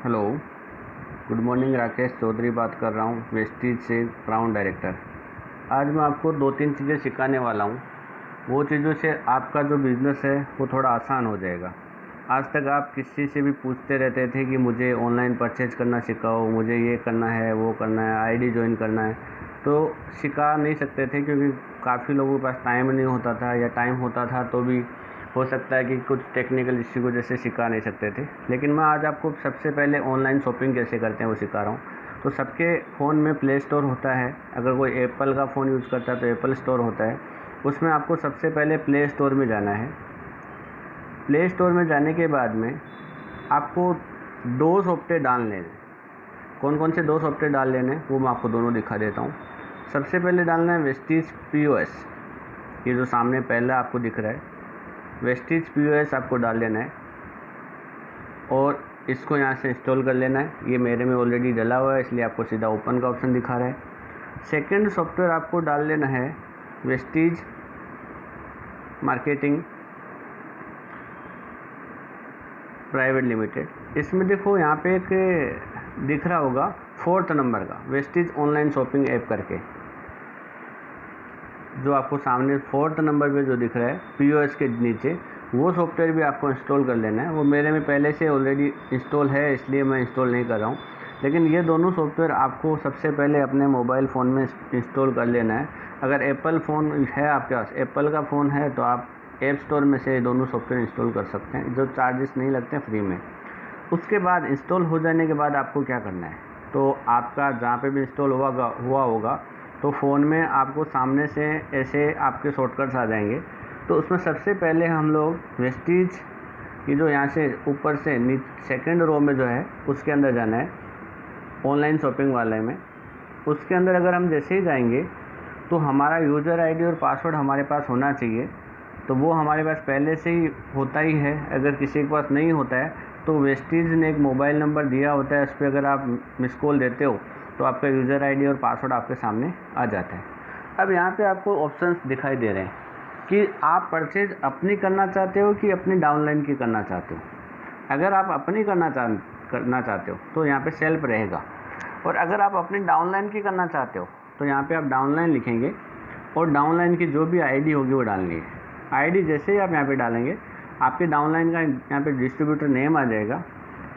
Hello, good morning. Rakesh Chaudhary बात कर रहा हूँ, वेस्टीज से क्राउन डायरेक्टर। आज मैं आपको 2-3 चीज़ें सिखाने वाला हूँ। वो चीज़ों से आपका जो बिज़नेस है वो थोड़ा आसान हो जाएगा। आज तक आप किसी से भी पूछते रहते थे कि मुझे ऑनलाइन परचेज करना सिखाओ, मुझे ये करना है, वो करना है, आईडी ज्वाइन करना है, तो सिखा नहीं सकते थे क्योंकि काफ़ी लोगों के पास टाइम नहीं होता था, या टाइम होता था तो भी हो सकता है कि कुछ टेक्निकल इश्यू की वजह से सिखा नहीं सकते थे। लेकिन मैं आज आपको सबसे पहले ऑनलाइन शॉपिंग कैसे करते हैं वो सिखा रहा हूँ। तो सबके फ़ोन में प्ले स्टोर होता है। अगर कोई एप्पल का फ़ोन यूज़ करता है तो एप्पल स्टोर होता है। उसमें आपको सबसे पहले प्ले स्टोर में जाना है। प्ले स्टोर में जाने के बाद में आपको 2 सॉफ्टवेयर डाल लेने। कौन कौन से 2 सॉफ्टवेयर डाल लेने वो मैं आपको दोनों दिखा देता हूँ। सबसे पहले डालना है वेस्टीज POS। ये जो सामने पहला आपको दिख रहा है, वेस्टीज POS आपको डाल लेना है और इसको यहाँ से इंस्टॉल कर लेना है। ये मेरे में ऑलरेडी डला हुआ है, इसलिए आपको सीधा ओपन का ऑप्शन दिखा रहा है। सेकंड सॉफ्टवेयर आपको डाल लेना है वेस्टीज मार्केटिंग प्राइवेट लिमिटेड। इसमें देखो यहाँ पे एक दिख रहा होगा 4th नंबर का, वेस्टीज ऑनलाइन शॉपिंग ऐप करके, जो आपको सामने 4th नंबर पे जो दिख रहा है POS के नीचे, वो सॉफ्टवेयर भी आपको इंस्टॉल कर लेना है। वो मेरे में पहले से ऑलरेडी इंस्टॉल है, इसलिए मैं इंस्टॉल नहीं कर रहा हूँ। लेकिन ये दोनों सॉफ्टवेयर आपको सबसे पहले अपने मोबाइल फ़ोन में इंस्टॉल कर लेना है। अगर एप्पल फ़ोन है आपके पास, एप्पल का फ़ोन है, तो आप ऐप स्टोर में से दोनों सॉफ्टवेयर इंस्टॉल कर सकते हैं, जो चार्जेस नहीं लगते, फ्री में। उसके बाद इंस्टॉल हो जाने के बाद आपको क्या करना है, तो आपका जहाँ पे भी इंस्टॉल हुआ होगा तो फ़ोन में आपको सामने से ऐसे आपके शॉर्टकट्स आ जाएंगे। तो उसमें सबसे पहले हम लोग वेस्टीज की जो यहाँ से ऊपर से सेकंड रो में जो है उसके अंदर जाना है, ऑनलाइन शॉपिंग वाले में। उसके अंदर अगर हम जैसे ही जाएंगे तो हमारा यूज़र आईडी और पासवर्ड हमारे पास होना चाहिए। तो वो हमारे पास पहले से ही होता ही है। अगर किसी के पास नहीं होता है तो वेस्टीज ने एक मोबाइल नंबर दिया होता है, उस पर अगर आप मिस कॉल देते हो तो आपका यूज़र आईडी और पासवर्ड आपके सामने आ जाता है। अब यहाँ पे आपको ऑप्शंस दिखाई दे रहे हैं कि आप परचेज अपनी करना चाहते हो कि अपनी डाउनलाइन की करना चाहते हो। अगर आप अपनी करना चाहते हो तो यहाँ पे सेल्फ रहेगा, और अगर आप अपनी डाउनलाइन की करना चाहते हो तो यहाँ पे आप डाउनलाइन लिखेंगे और डाउनलाइन की जो भी आईडी होगी वो डालनी है। आईडी जैसे ही आप यहाँ पे डालेंगे, आपके डाउनलाइन का यहाँ पे डिस्ट्रीब्यूटर नेम आ जाएगा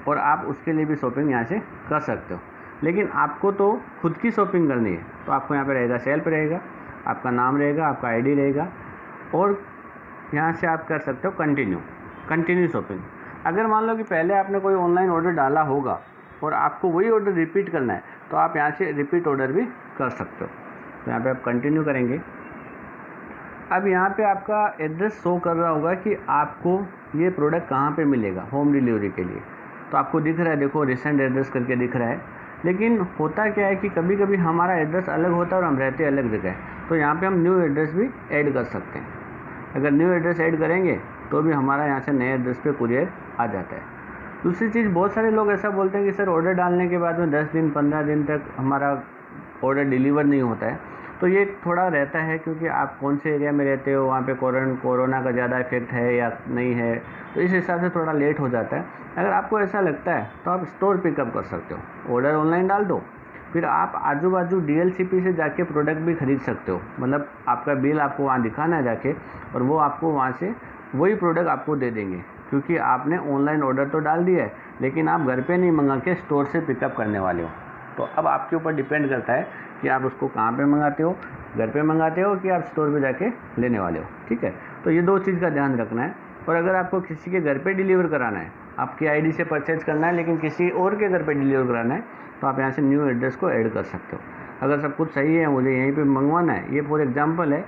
और आप उसके लिए भी शॉपिंग यहाँ से कर सकते हो। लेकिन आपको तो खुद की शॉपिंग करनी है, तो आपको यहाँ पे रहेगा सेल्फ रहेगा, आपका नाम रहेगा, आपका आईडी रहेगा, और यहाँ से आप कर सकते हो कंटिन्यू शॉपिंग। अगर मान लो कि पहले आपने कोई ऑनलाइन ऑर्डर डाला होगा और आपको वही ऑर्डर रिपीट करना है, तो आप यहाँ से रिपीट ऑर्डर भी कर सकते हो। तो यहाँ पे आप कंटिन्यू करेंगे। अब यहाँ पे आपका एड्रेस शो कर रहा होगा कि आपको ये प्रोडक्ट कहाँ पे मिलेगा होम डिलीवरी के लिए। तो आपको दिख रहा है, देखो रिसेंट एड्रेस करके दिख रहा है। लेकिन होता क्या है कि कभी कभी हमारा एड्रेस अलग होता है और हम रहते अलग जगह, तो यहाँ पे हम न्यू एड्रेस भी ऐड कर सकते हैं। अगर न्यू एड्रेस ऐड करेंगे तो भी हमारा यहाँ से नए एड्रेस पे कुरियर आ जाता है। दूसरी चीज़, बहुत सारे लोग ऐसा बोलते हैं कि सर ऑर्डर डालने के बाद में 10 दिन 15 दिन तक हमारा ऑर्डर डिलीवर नहीं होता है। तो ये थोड़ा रहता है क्योंकि आप कौन से एरिया में रहते हो, वहाँ पे कोरोना का ज़्यादा इफेक्ट है या नहीं है, तो इस हिसाब से थोड़ा लेट हो जाता है। अगर आपको ऐसा लगता है तो आप स्टोर पिकअप कर सकते हो, ऑर्डर ऑनलाइन डाल दो, फिर आप आजू बाजू DLCP से जाके प्रोडक्ट भी खरीद सकते हो। मतलब आपका बिल आपको वहाँ दिखाना है जाके, और वो आपको वहाँ से वही प्रोडक्ट आपको दे देंगे, क्योंकि आपने ऑनलाइन ऑर्डर तो डाल दिया है लेकिन आप घर पे नहीं मंगा के स्टोर से पिकअप करने वाले हो। तो अब आपके ऊपर डिपेंड करता है कि आप उसको कहाँ पे मंगाते हो, घर पे मंगाते हो कि आप स्टोर पे जाके लेने वाले हो। ठीक है, तो ये 2 चीज़ का ध्यान रखना है। और अगर आपको किसी के घर पे डिलीवर कराना है, आपकी आईडी से परचेज करना है लेकिन किसी और के घर पे डिलीवर कराना है, तो आप यहाँ से न्यू एड्रेस को ऐड कर सकते हो। अगर सब कुछ सही है, मुझे यहीं पे मंगवाना है, ये फॉर एग्जांपल है,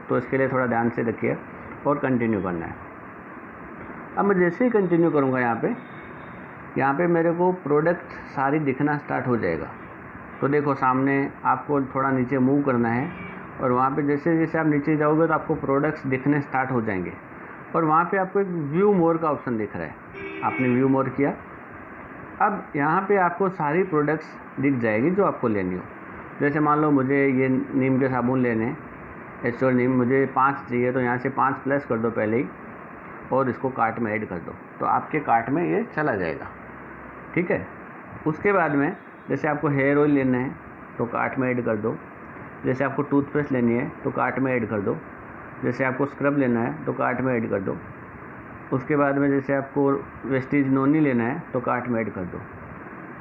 तो इसके लिए थोड़ा ध्यान से रखिए और कंटिन्यू करना है। अब मैं जैसे ही कंटिन्यू करूँगा यहाँ पे मेरे को प्रोडक्ट सारी दिखना स्टार्ट हो जाएगा। तो देखो सामने आपको थोड़ा नीचे मूव करना है और वहाँ पे जैसे जैसे आप नीचे जाओगे तो आपको प्रोडक्ट्स दिखने स्टार्ट हो जाएंगे, और वहाँ पे आपको एक व्यू मोर का ऑप्शन दिख रहा है। आपने व्यू मोर किया, अब यहाँ पे आपको सारी प्रोडक्ट्स दिख जाएगी जो आपको लेनी हो। जैसे मान लो मुझे ये नीम के साबुन लेने, एश्योर नीम, मुझे 5 चाहिए, तो यहाँ से 5 प्लस कर दो पहले ही और इसको कार्ट में ऐड कर दो, तो आपके कार्ट में ये चला जाएगा। ठीक है। उसके बाद में जैसे आपको हेयर ऑयल लेना है तो कार्ट में ऐड कर दो, जैसे आपको टूथपेस्ट लेनी है तो कार्ट में ऐड कर दो, जैसे आपको स्क्रब लेना है तो कार्ट में ऐड कर दो। उसके बाद में जैसे आपको वेस्टीज नोनी लेना है तो कार्ट में ऐड कर दो।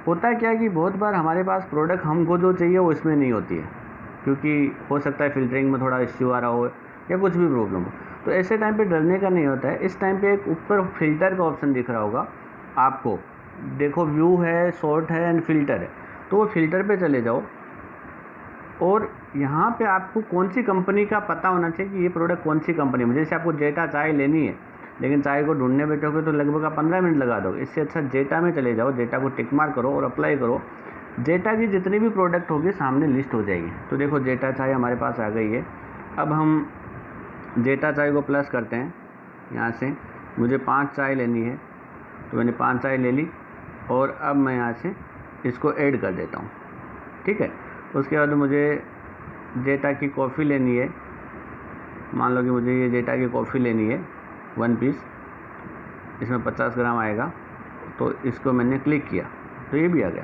होता क्या है कि बहुत बार हमारे पास प्रोडक्ट हमको जो चाहिए वो इसमें नहीं होती है, क्योंकि हो सकता है फ़िल्टरिंग में थोड़ा इश्यू आ रहा हो या कुछ भी प्रॉब्लम हो। तो ऐसे टाइम पे डरने का नहीं होता है। इस टाइम पे एक ऊपर फ़िल्टर का ऑप्शन दिख रहा होगा आपको, देखो व्यू है, सॉर्ट है एंड फ़िल्टर है, तो वो फ़िल्टर पे चले जाओ और यहाँ पे आपको कौन सी कंपनी का पता होना चाहिए कि ये प्रोडक्ट कौन सी कंपनी में। जैसे आपको जेटा चाय लेनी है, लेकिन चाय को ढूंढने बैठोगे तो लगभग आप 15 मिनट लगा दोगे। इससे अच्छा जेटा में चले जाओ, जेटा को टिक मार्क करो और अप्लाई करो। जेटा की जितनी भी प्रोडक्ट होगी सामने लिस्ट हो जाएगी। तो देखो जेटा चाय हमारे पास आ गई है। अब हम जेटा चाय को प्लस करते हैं। यहाँ से मुझे 5 चाय लेनी है तो मैंने 5 चाय ले ली और अब मैं यहाँ से इसको ऐड कर देता हूँ, ठीक है। उसके बाद मुझे जेटा की कॉफ़ी लेनी है, मान लो कि मुझे ये जेटा की कॉफ़ी लेनी है 1 पीस, इसमें 50 ग्राम आएगा, तो इसको मैंने क्लिक किया तो ये भी आ गया,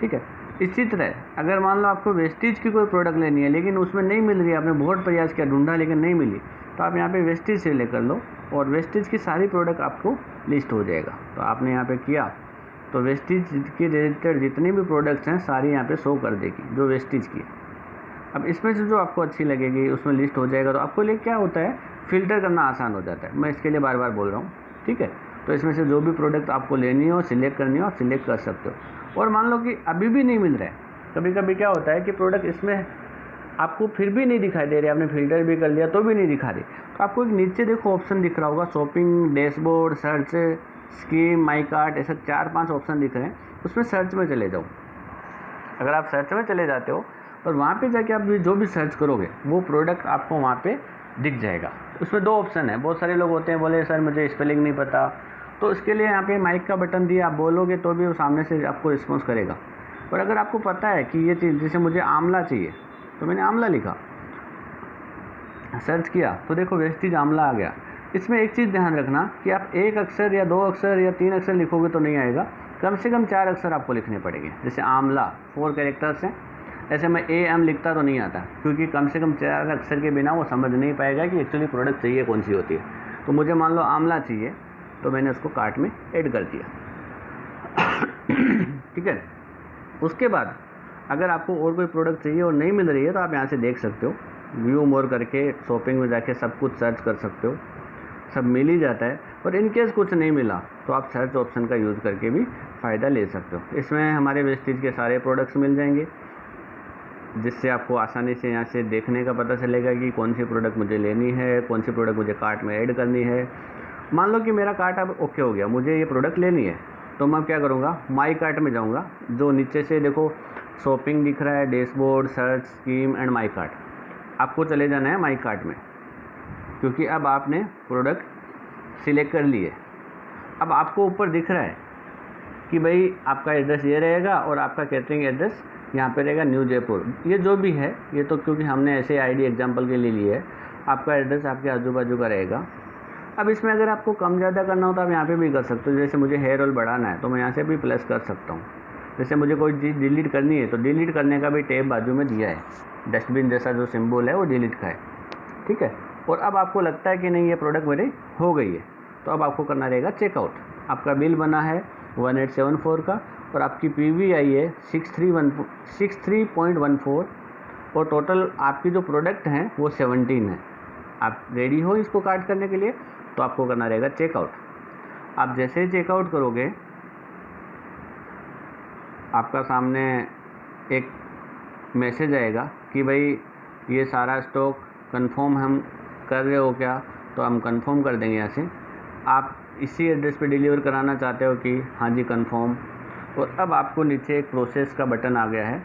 ठीक है। इसी तरह अगर मान लो आपको वेस्टीज की कोई प्रोडक्ट लेनी है लेकिन उसमें नहीं मिल रही, आपने बहुत प्रयास किया, ढूंढा लेकिन नहीं मिली, तो आप यहाँ पे वेस्टीज से ले कर लो और वेस्टीज की सारी प्रोडक्ट आपको लिस्ट हो जाएगा। तो आपने यहाँ पे किया तो वेस्टीज के रिलेटेड जितनी भी प्रोडक्ट्स हैं सारी यहाँ पे शो कर देगी जो वेस्टीज की। अब इसमें से जो आपको अच्छी लगेगी उसमें लिस्ट हो जाएगा। तो आपको लिए क्या होता है, फ़िल्टर करना आसान हो जाता है। मैं इसके लिए बार बार बोल रहा हूँ, ठीक है। तो इसमें से जो भी प्रोडक्ट आपको लेनी हो, सिलेक्ट करनी हो, आप सिलेक्ट कर सकते हो। और मान लो कि अभी भी नहीं मिल रहा है, कभी कभी क्या होता है कि प्रोडक्ट इसमें आपको फिर भी नहीं दिखाई दे रही, आपने फ़िल्टर भी कर लिया तो भी नहीं दिखा रही, तो आपको एक नीचे देखो ऑप्शन दिख रहा होगा, शॉपिंग, डैशबोर्ड, सर्च, स्कीम, माई कार्ट, ऐसे 4-5 ऑप्शन दिख रहे हैं। उसमें सर्च में चले जाओ। अगर आप सर्च में चले जाते हो और वहाँ पे जाके आप जो भी सर्च करोगे वो प्रोडक्ट आपको वहाँ पे दिख जाएगा। उसमें 2 ऑप्शन है। बहुत सारे लोग होते हैं बोले सर मुझे स्पेलिंग नहीं पता, तो उसके लिए यहाँ पे माइक का बटन दिया, आप बोलोगे तो भी वो सामने से आपको रिस्पॉन्स करेगा। और अगर आपको पता है कि ये चीज़, जैसे मुझे आंवला चाहिए तो मैंने आंवला लिखा, सर्च किया तो देखो वेस्टीज आंवला आ गया। इसमें एक चीज़ ध्यान रखना कि आप 1 अक्षर या 2 अक्षर या 3 अक्षर लिखोगे तो नहीं आएगा, कम से कम 4 अक्षर आपको लिखने पड़ेंगे। जैसे आंवला 4 कैरेक्टर्स हैं, ऐसे मैं AM लिखता तो नहीं आता, क्योंकि कम से कम 4 अक्षर के बिना वो समझ नहीं पाएगा कि एक्चुअली प्रोडक्ट चाहिए कौन सी होती है। तो मुझे मान लो आंवला चाहिए तो मैंने उसको कार्ट में ऐड कर दिया, ठीक है। उसके बाद अगर आपको और कोई प्रोडक्ट चाहिए और नहीं मिल रही है तो आप यहाँ से देख सकते हो, व्यू मोर करके शॉपिंग में जाके सब कुछ सर्च कर सकते हो, सब मिल ही जाता है। और इनकेस कुछ नहीं मिला तो आप सर्च ऑप्शन का यूज़ करके भी फ़ायदा ले सकते हो। इसमें हमारे वेस्टीज के सारे प्रोडक्ट्स मिल जाएंगे, जिससे आपको आसानी से यहाँ से देखने का पता चलेगा कि कौन सी प्रोडक्ट मुझे लेनी है, कौन सी प्रोडक्ट मुझे कार्ट में ऐड करनी है। मान लो कि मेरा कार्ट अब ओके हो गया, मुझे ये प्रोडक्ट लेनी है, तो मैं क्या करूँगा, माई कार्ट में जाऊँगा। जो नीचे से देखो शॉपिंग दिख रहा है, dashboard, search, scheme and my cart, आपको चले जाना है माई कार्ट में, क्योंकि अब आपने प्रोडक्ट सिलेक्ट कर लिए। अब आपको ऊपर दिख रहा है कि भाई आपका एड्रेस ये रहेगा और आपका कैटरिंग एड्रेस यहाँ पे रहेगा न्यू जयपुर। ये जो भी है ये तो क्योंकि हमने ऐसे आईडी एग्जांपल के लिए ली है, आपका एड्रेस आपके आजू बाजू का रहेगा। अब इसमें अगर आपको कम ज़्यादा करना हो तो आप यहाँ पे भी कर सकते हो। जैसे मुझे हेयर ऑयल बढ़ाना है तो मैं यहाँ से भी प्लस कर सकता हूँ। जैसे मुझे कोई चीज़ डिलीट करनी है तो डिलीट करने का भी टैब बाजू में दिया है, डस्टबिन जैसा जो सिंबल है वो डिलीट का है, ठीक है। और अब आपको लगता है कि नहीं ये प्रोडक्ट मेरी हो गई है, तो अब आपको करना रहेगा चेकआउट। आपका बिल बना है 1874 का और आपकी PV आई है 63.14 और टोटल आपकी जो प्रोडक्ट हैं वो 17 है। आप रेडी हो इसको काट करने के लिए, तो आपको करना रहेगा चेकआउट। आप जैसे ही चेकआउट करोगे आपका सामने एक मैसेज आएगा कि भाई ये सारा स्टॉक कंफर्म हम कर रहे हो क्या, तो हम कंफर्म कर देंगे। यहाँ से आप इसी एड्रेस पे डिलीवर कराना चाहते हो कि हाँ जी कंफर्म। और अब आपको नीचे एक प्रोसेस का बटन आ गया है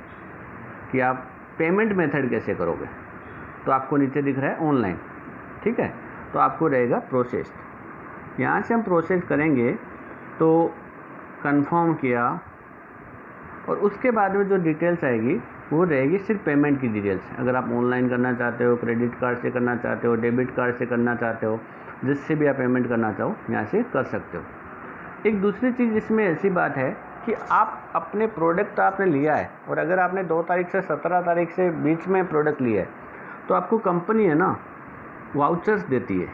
कि आप पेमेंट मेथड कैसे करोगे, तो आपको नीचे दिख रहा है ऑनलाइन, ठीक है। तो आपको रहेगा प्रोसेस, यहाँ से हम प्रोसेस करेंगे तो कंफर्म किया और उसके बाद में जो डिटेल्स आएगी वो रहेगी सिर्फ पेमेंट की डिटेल्स। अगर आप ऑनलाइन करना चाहते हो, क्रेडिट कार्ड से करना चाहते हो, डेबिट कार्ड से करना चाहते हो, जिससे भी आप पेमेंट करना चाहो यहाँ से कर सकते हो। एक दूसरी चीज़ इसमें ऐसी बात है कि आप अपने प्रोडक्ट आपने लिया है और अगर आपने 2 तारीख से 17 तारीख से बीच में प्रोडक्ट लिया है तो आपको कंपनी है ना वाउचर्स देती है।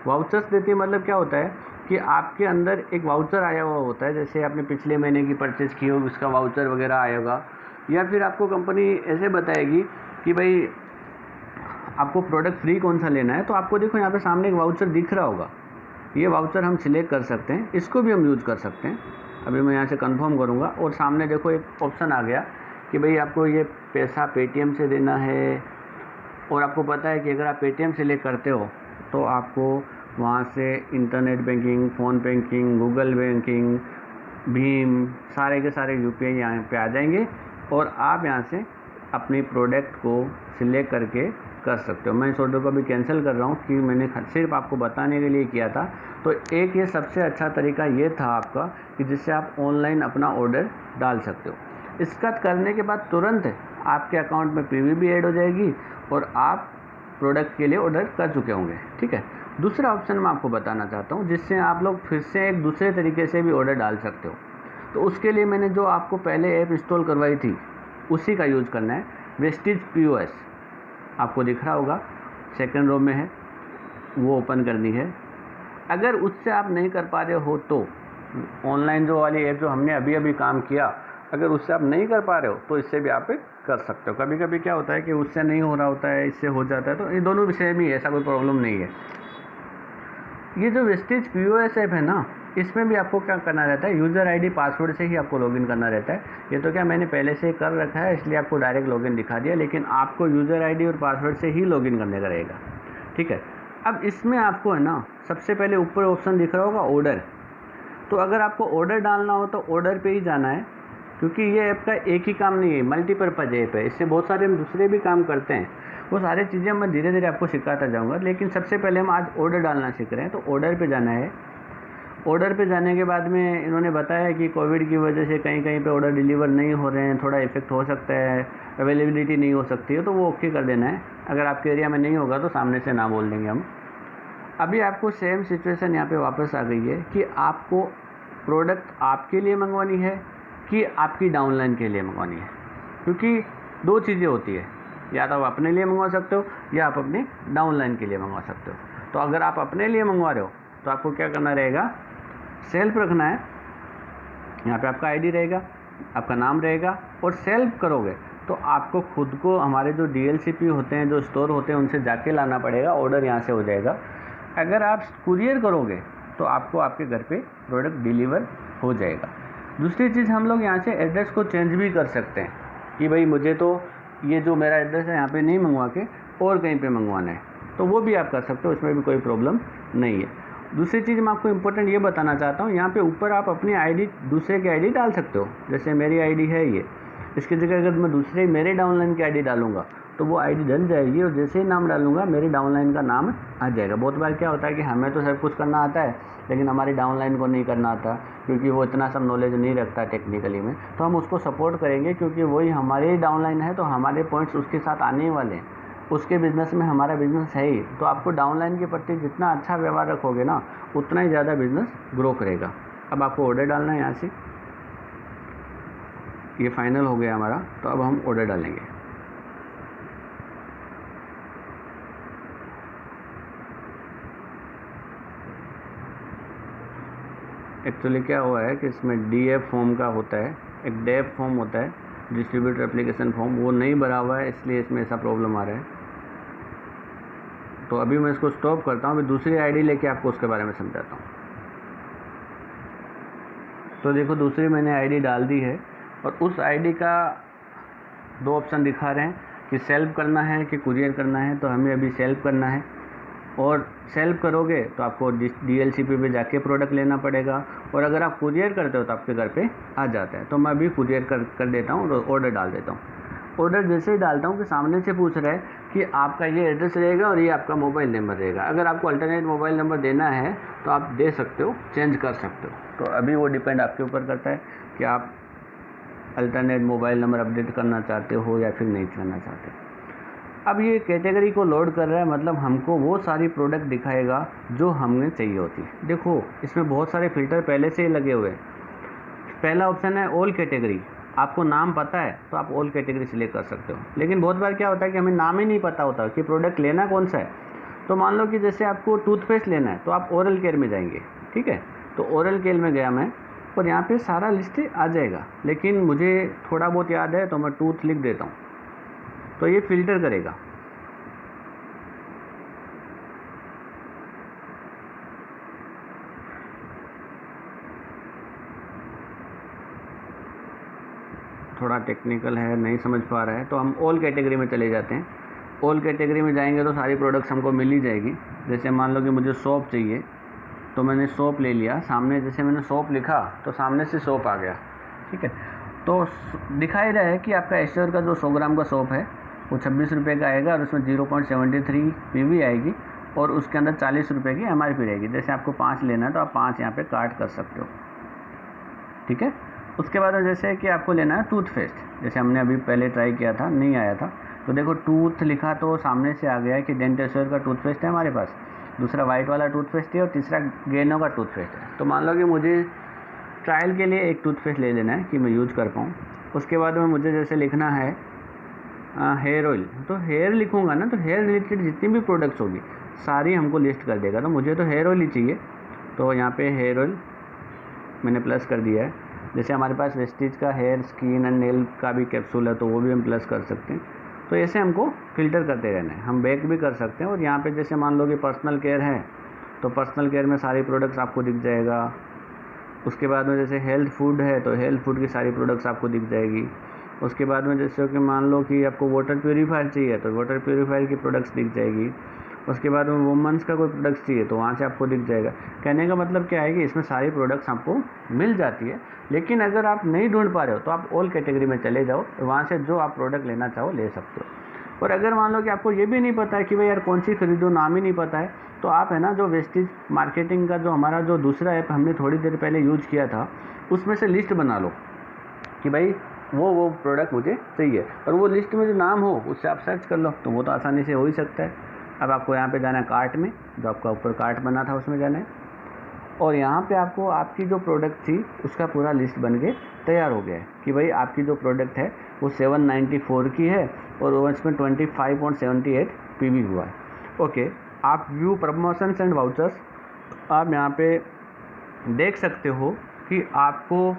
वाउचर्स देती है मतलब क्या होता है कि आपके अंदर एक वाउचर आया हुआ होता है, जैसे आपने पिछले महीने की परचेज़ की हो उसका वाउचर वगैरह आएगा, या फिर आपको कंपनी ऐसे बताएगी कि भाई आपको प्रोडक्ट फ्री कौन सा लेना है। तो आपको देखो यहाँ पे सामने एक वाउचर दिख रहा होगा, ये वाउचर हम सिलेक्ट कर सकते हैं, इसको भी हम यूज़ कर सकते हैं। अभी मैं यहाँ से कंफर्म करूँगा और सामने देखो एक ऑप्शन आ गया कि भाई आपको ये पैसा पेटीएम से देना है, और आपको पता है कि अगर आप पेटीएम सिलेक्ट करते हो तो आपको वहाँ से internet banking, phone banking, Google banking, Bhim, सारे के सारे यूपीआई यहाँ पे आ जाएंगे और आप यहाँ से अपनी प्रोडक्ट को सिलेक्ट करके कर सकते हो। मैं इस ऑर्डर को अभी कैंसिल कर रहा हूँ कि मैंने सिर्फ आपको बताने के लिए किया था। तो एक ये सबसे अच्छा तरीका ये था आपका कि जिससे आप ऑनलाइन अपना ऑर्डर डाल सकते हो। इसका करने के बाद तुरंत आपके अकाउंट में पीवी भी ऐड हो जाएगी और आप प्रोडक्ट के लिए ऑर्डर कर चुके होंगे। ठीक है, दूसरा ऑप्शन मैं आपको बताना चाहता हूँ जिससे आप लोग फिर से एक दूसरे तरीके से भी ऑर्डर डाल सकते हो। तो उसके लिए मैंने जो आपको पहले ऐप इंस्टॉल करवाई थी उसी का यूज़ करना है। वेस्टेज पीओएस आपको दिख रहा होगा, सेकंड रो में है, वो ओपन करनी है। अगर उससे आप नहीं कर पा रहे हो तो ऑनलाइन जो वाली ऐप जो हमने अभी अभी काम किया, अगर उससे आप नहीं कर पा रहे हो तो इससे भी आप कर सकते हो। कभी कभी क्या होता है कि उससे नहीं हो रहा होता है, इससे हो जाता है, तो ये दोनों विषय में ऐसा कोई प्रॉब्लम नहीं है। ये जो वेस्टेज पीओएस ऐप है ना, इसमें भी आपको क्या करना रहता है, यूज़र आईडी पासवर्ड से ही आपको लॉगिन करना रहता है। ये तो क्या मैंने पहले से कर रखा है इसलिए आपको डायरेक्ट लॉगिन दिखा दिया, लेकिन आपको यूज़र आईडी और पासवर्ड से ही लॉगिन करने का रहेगा। ठीक है, अब इसमें आपको है ना सबसे पहले ऊपर ऑप्शन दिख रहा होगा ऑर्डर। तो अगर आपको ऑर्डर डालना हो तो ऑर्डर पे ही जाना है, क्योंकि ये ऐप का एक ही काम नहीं है, मल्टीपर्पज़ ऐप है, इससे बहुत सारे हम दूसरे भी काम करते हैं। वो सारी चीज़ें मैं धीरे धीरे आपको सिखाता जाऊँगा, लेकिन सबसे पहले हम आज ऑर्डर डालना सीख रहे हैं। तो ऑर्डर पे जाना है। ऑर्डर पे जाने के बाद में इन्होंने बताया कि कोविड की वजह से कहीं कहीं पे ऑर्डर डिलीवर नहीं हो रहे हैं, थोड़ा इफेक्ट हो सकता है, अवेलेबिलिटी नहीं हो सकती है, तो वो ओके कर देना है। अगर आपके एरिया में नहीं होगा तो सामने से ना बोल देंगे हम। अभी आपको सेम सिचुएशन यहाँ पे वापस आ गई है कि आपको प्रोडक्ट आपके लिए मंगवानी है कि आपकी डाउनलाइन के लिए मंगवानी है, क्योंकि दो चीज़ें होती है, या तो आप अपने लिए मंगवा सकते हो या आप अपने डाउनलाइन के लिए मंगवा सकते हो। तो अगर आप अपने लिए मंगवा रहे हो तो आपको क्या करना रहेगा, सेल्फ रखना है। यहाँ पे आपका आईडी रहेगा, आपका नाम रहेगा, और सेल्फ करोगे तो आपको खुद को हमारे जो डीएलसीपी होते हैं, जो स्टोर होते हैं, उनसे जाके लाना पड़ेगा, ऑर्डर यहाँ से हो जाएगा। अगर आप कुरियर करोगे तो आपको आपके घर पे प्रोडक्ट डिलीवर हो जाएगा। दूसरी चीज़, हम लोग यहाँ से एड्रेस को चेंज भी कर सकते हैं कि भाई मुझे तो ये जो मेरा एड्रेस है यहाँ पे नहीं मंगवा के और कहीं पे मंगवाना है, तो वो भी आप कर सकते हो, इसमें भी कोई प्रॉब्लम नहीं है। दूसरी चीज़ मैं आपको इम्पोर्टेंट ये बताना चाहता हूँ, यहाँ पे ऊपर आप अपनी आईडी, दूसरे की आईडी डाल सकते हो। जैसे मेरी आईडी है ये, इसकी जगह अगर मैं दूसरे मेरे डाउनलाइन की आईडी डालूंगा तो वो आईडी डल जाएगी, और जैसे ही नाम डालूंगा मेरे डाउनलाइन का नाम आ जाएगा। बहुत बार क्या होता है कि हमें तो सब कुछ करना आता है लेकिन हमारी डाउनलाइन को नहीं करना आता, क्योंकि वो इतना सब नॉलेज नहीं रखता टेक्निकली में। तो हम उसको सपोर्ट करेंगे, क्योंकि वही हमारी डाउनलाइन है, तो हमारे पॉइंट्स उसके साथ आने वाले हैं, उसके बिज़नेस में हमारा बिज़नेस है ही। तो आपको डाउनलाइन के प्रति जितना अच्छा व्यवहार रखोगे ना, उतना ही ज़्यादा बिज़नेस ग्रो करेगा। अब आपको ऑर्डर डालना है, यहाँ से ये फाइनल हो गया हमारा, तो अब हम ऑर्डर डालेंगे। एक्चुअली क्या हुआ है कि इसमें डीएफ फॉर्म का होता है, एक डेफ फॉर्म होता है, डिस्ट्रीब्यूटर एप्लीकेशन फॉर्म, वो नहीं भरा हुआ है, इसलिए इसमें ऐसा प्रॉब्लम आ रहा है। तो अभी मैं इसको स्टॉप करता हूँ, अभी दूसरी आईडी लेके आपको उसके बारे में समझाता हूँ। तो देखो, दूसरी मैंने आईडी डाल दी है और उस आईडी का दो ऑप्शन दिखा रहे हैं कि सेल्फ करना है कि कुरियर करना है। तो हमें अभी सेल्फ करना है, और सेल्फ करोगे तो आपको डीएलसीपी पे जाके प्रोडक्ट लेना पड़ेगा, और अगर आप कुरियर करते हो तो आपके घर पे आ जाता है। तो मैं अभी कुरियर कर देता हूँ और ऑर्डर डाल देता हूँ। ऑर्डर जैसे ही डालता हूँ कि सामने से पूछ रहा है कि आपका ये एड्रेस रहेगा और ये आपका मोबाइल नंबर रहेगा। अगर आपको अल्टरनेट मोबाइल नंबर देना है तो आप दे सकते हो, चेंज कर सकते हो। तो अभी वो डिपेंड आपके ऊपर करता है कि आप अल्टरनेट मोबाइल नंबर अपडेट करना चाहते हो या फिर नहीं करना चाहते। अब ये कैटेगरी को लोड कर रहा है, मतलब हमको वो सारी प्रोडक्ट दिखाएगा जो हमें चाहिए होती है। देखो, इसमें बहुत सारे फ़िल्टर पहले से ही लगे हुए हैं। पहला ऑप्शन है ऑल कैटेगरी। आपको नाम पता है तो आप ऑल कैटेगरी सिलेक्ट कर सकते हो। लेकिन बहुत बार क्या होता है कि हमें नाम ही नहीं पता होता कि प्रोडक्ट लेना कौन सा है। तो मान लो कि जैसे आपको टूथपेस्ट लेना है तो आप ओरल केयर में जाएंगे, ठीक है। तो ओरल केयर में गया मैं और यहाँ पे सारा लिस्ट आ जाएगा, लेकिन मुझे थोड़ा बहुत याद है तो मैं टूथ लिख देता हूँ, तो ये फ़िल्टर करेगा। थोड़ा टेक्निकल है, नहीं समझ पा रहा है, तो हम ऑल कैटेगरी में चले जाते हैं। ऑल कैटेगरी में जाएंगे तो सारी प्रोडक्ट्स हमको मिल ही जाएगी। जैसे मान लो कि मुझे सोप चाहिए तो मैंने सोप ले लिया, सामने जैसे मैंने सोप लिखा तो सामने से सोप आ गया, ठीक है। तो दिखाई रहा है कि आपका एस्योर का जो 100 ग्राम का सोप है वो 26 रुपये का आएगा और उसमें 0.73 PV आएगी और उसके अंदर 40 रुपये की MRP रहेगी। जैसे आपको 5 लेना है तो आप 5 यहाँ पे काट कर सकते हो, ठीक है। उसके बाद जैसे कि आपको लेना है टूथपेस्ट, जैसे हमने अभी पहले ट्राई किया था, नहीं आया था, तो देखो टूथ लिखा तो सामने से आ गया है कि डेंटेश्योर का टूथपेस्ट है हमारे पास, दूसरा वाइट वाला टूथपेस्ट है और तीसरा गेनो का टूथपेस्ट है। तो मान लो कि मुझे ट्रायल के लिए एक टूथपेस्ट ले लेना है कि मैं यूज कर पाऊँ। उसके बाद में मुझे जैसे लिखना है हेयर ऑयल, तो हेयर लिखूँगा ना, तो हेयर रिलेटेड जितनी भी प्रोडक्ट्स होगी सारी हमको लिस्ट कर देगा। तो मुझे तो हेयर ऑयल ही चाहिए, तो यहाँ पे हेयर ऑयल मैंने प्लस कर दिया है। जैसे हमारे पास वेस्टीज का हेयर स्किन एंड नेल का भी कैप्सूल है तो वो भी हम प्लस कर सकते हैं। तो ऐसे हमको फ़िल्टर करते रहना है। हम बैक भी कर सकते हैं और यहाँ पे जैसे मान लो कि पर्सनल केयर है तो पर्सनल केयर में सारी प्रोडक्ट्स आपको दिख जाएगा। उसके बाद में जैसे हेल्थ फूड है तो हेल्थ फूड की सारी प्रोडक्ट्स आपको दिख जाएगी। उसके बाद में जैसे कि मान लो कि आपको वाटर प्यूरीफायर चाहिए तो वाटर प्यूरीफायर की प्रोडक्ट्स दिख जाएगी। उसके बाद में वुमेंस का कोई प्रोडक्ट्स चाहिए तो वहाँ से आपको दिख जाएगा। कहने का मतलब क्या है कि इसमें सारी प्रोडक्ट्स आपको मिल जाती है। लेकिन अगर आप नहीं ढूंढ पा रहे हो तो आप ऑल कैटेगरी में चले जाओ, वहाँ से जो आप प्रोडक्ट लेना चाहो ले सकते हो। और अगर मान लो कि आपको ये भी नहीं पता है कि भाई यार कौन सी खरीदो, नाम ही नहीं पता है, तो आप है ना जो वेस्टीज मार्केटिंग का जो हमारा जो दूसरा ऐप हमने थोड़ी देर पहले यूज किया था उसमें से लिस्ट बना लो कि भाई वो प्रोडक्ट मुझे चाहिए, और वो लिस्ट में जो नाम हो उससे आप सर्च कर लो, तो वो तो आसानी से हो ही सकता है। अब आपको यहाँ पे जाना है कार्ट में, जो आपका ऊपर कार्ट बना था उसमें जाना है, और यहाँ पे आपको आपकी जो प्रोडक्ट थी उसका पूरा लिस्ट बन के तैयार हो गया है कि भाई आपकी जो प्रोडक्ट है वो 794 की है और वो इसमें 25.78 PV हुआ है। ओके, आप व्यू प्रमोशंस एंड वाउचर्स, आप यहाँ पे देख सकते हो कि आपको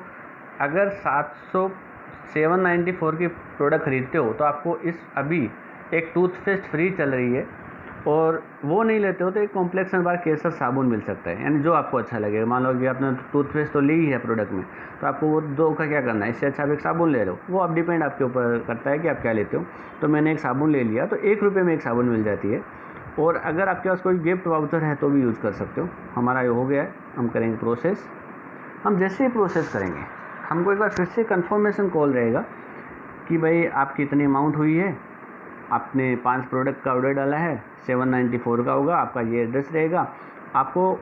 अगर 794 की प्रोडक्ट खरीदते हो तो आपको इस अभी एक टूथपेस्ट फ्री चल रही है, और वो नहीं लेते हो तो एक कॉम्प्लेक्सन बार केसर साबुन मिल सकता है, यानी जो आपको अच्छा लगेगा। मान लो कि आपने टूथपेस्ट तो ली ही है प्रोडक्ट में, तो आपको वो 2 का क्या करना है, इससे अच्छा आप एक साबुन ले लो। वो अब डिपेंड आपके ऊपर करता है कि आप क्या लेते हो। तो मैंने एक साबुन ले लिया तो 1 रुपये में एक साबुन मिल जाती है, और अगर आपके पास कोई गिफ्ट वाउचर है तो भी यूज़ कर सकते हो। हमारा ये हो गया है, हम करेंगे प्रोसेस। हम जैसे ही प्रोसेस करेंगे हमको एक बार फिर से कन्फर्मेशन कॉल रहेगा कि भाई आपकी इतनी अमाउंट हुई है, आपने 5 प्रोडक्ट का ऑर्डर डाला है, 794 का होगा, आपका ये एड्रेस रहेगा। आपको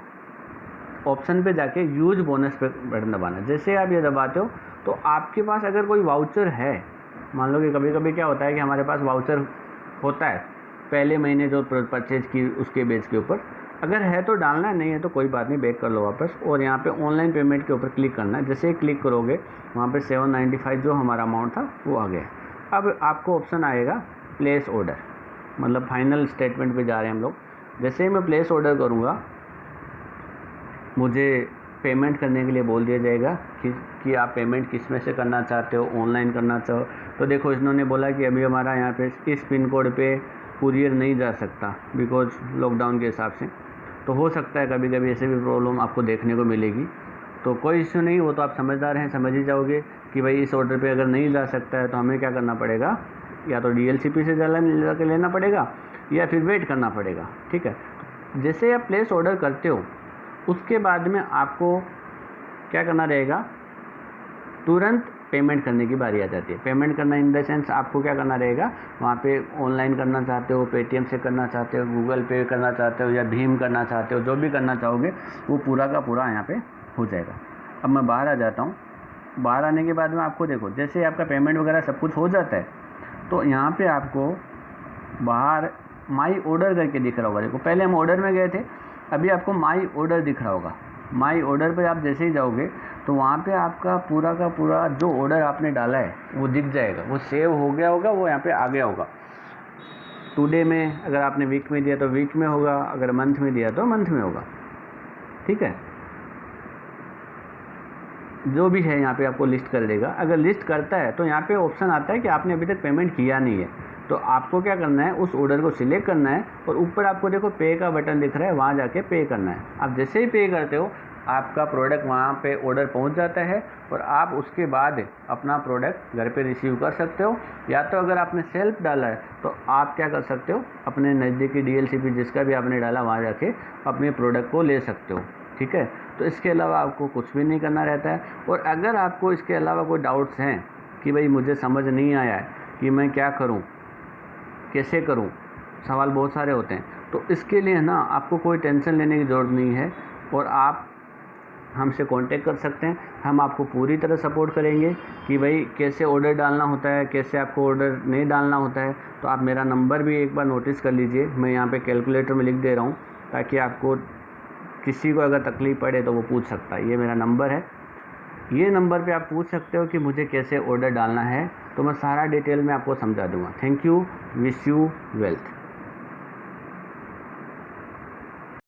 ऑप्शन पे जाके यूज बोनस पे बटन दबाना। जैसे आप ये दबाते हो तो आपके पास अगर कोई वाउचर है, मान लो कि कभी कभी क्या होता है कि हमारे पास वाउचर होता है पहले महीने जो परचेज की उसके बेस के ऊपर, अगर है तो डालना है, नहीं है तो कोई बात नहीं, बैक कर लो वापस, और यहाँ पे ऑनलाइन पेमेंट के ऊपर क्लिक करना है। जैसे ही क्लिक करोगे वहाँ पे 795 जो हमारा अमाउंट था वो आ गया। अब आपको ऑप्शन आएगा प्लेस ऑर्डर, मतलब फाइनल स्टेटमेंट पे जा रहे हैं हम लोग। जैसे ही मैं प्लेस ऑर्डर करूँगा मुझे पेमेंट करने के लिए बोल दिया जाएगा कि आप पेमेंट किस में से करना चाहते हो, ऑनलाइन करना चाहो। तो देखो इन्होंने बोला कि अभी हमारा यहाँ पे इस पिन कोड पे कुरियर नहीं जा सकता बिकॉज लॉकडाउन के हिसाब से। तो हो सकता है कभी कभी ऐसे भी प्रॉब्लम आपको देखने को मिलेगी, तो कोई इश्यू नहीं, वो तो आप समझदार हैं, समझ ही जाओगे कि भाई इस ऑर्डर पे अगर नहीं जा सकता है तो हमें क्या करना पड़ेगा, या तो DLCP से जाके लेना पड़ेगा या फिर वेट करना पड़ेगा, ठीक है। जैसे आप प्लेस ऑर्डर करते हो उसके बाद में आपको क्या करना रहेगा, तुरंत पेमेंट करने की बारी आ जाती है। पेमेंट करना इन द सेंस आपको क्या करना रहेगा, वहाँ पे ऑनलाइन करना चाहते हो, पेटीएम से करना चाहते हो, गूगल पे करना चाहते हो या भीम करना चाहते हो, जो भी करना चाहोगे वो पूरा का पूरा यहाँ पे हो जाएगा। अब मैं बाहर आ जाता हूँ। बाहर आने के बाद में आपको देखो जैसे आपका पेमेंट वगैरह सब कुछ हो जाता है तो यहाँ पे आपको बाहर माई ऑर्डर करके दिख रहा होगा। देखो पहले हम ऑर्डर में गए थे, अभी आपको माई ऑर्डर दिख रहा होगा। माई ऑर्डर पर आप जैसे ही जाओगे तो वहाँ पे आपका पूरा का पूरा जो ऑर्डर आपने डाला है वो दिख जाएगा, वो सेव हो गया होगा, वो यहाँ पे आ गया होगा। टुडे में अगर आपने वीक में दिया तो वीक में होगा, अगर मंथ में दिया तो मंथ में होगा। ठीक है, जो भी है यहाँ पे आपको लिस्ट कर देगा। अगर लिस्ट करता है तो यहाँ पे ऑप्शन आता है कि आपने अभी तक पेमेंट किया नहीं है, तो आपको क्या करना है, उस ऑर्डर को सिलेक्ट करना है और ऊपर आपको देखो पे का बटन दिख रहा है, वहाँ जाके पे करना है। आप जैसे ही पे करते हो आपका प्रोडक्ट वहाँ पे ऑर्डर पहुँच जाता है और आप उसके बाद अपना प्रोडक्ट घर पे रिसीव कर सकते हो। या तो अगर आपने सेल्फ डाला है तो आप क्या कर सकते हो, अपने नज़दीकी DLCP जिसका भी आपने डाला वहाँ जाके अपने प्रोडक्ट को ले सकते हो। ठीक है, तो इसके अलावा आपको कुछ भी नहीं करना रहता है। और अगर आपको इसके अलावा कोई डाउट्स हैं कि भाई मुझे समझ नहीं आया है कि मैं क्या करूं, कैसे करूं, सवाल बहुत सारे होते हैं, तो इसके लिए ना आपको कोई टेंशन लेने की ज़रूरत नहीं है और आप हमसे कांटेक्ट कर सकते हैं। हम आपको पूरी तरह सपोर्ट करेंगे कि भाई कैसे ऑर्डर डालना होता है, कैसे आपको ऑर्डर नहीं डालना होता है। तो आप मेरा नंबर भी एक बार नोटिस कर लीजिए, मैं यहाँ पे कैलकुलेटर में लिख दे रहा हूँ ताकि आपको किसी को अगर तकलीफ़ पड़े तो वो पूछ सकता है। ये मेरा नंबर है, ये नंबर पे आप पूछ सकते हो कि मुझे कैसे ऑर्डर डालना है, तो मैं सारा डिटेल में आपको समझा दूँगा। Thank you, wish you wealth.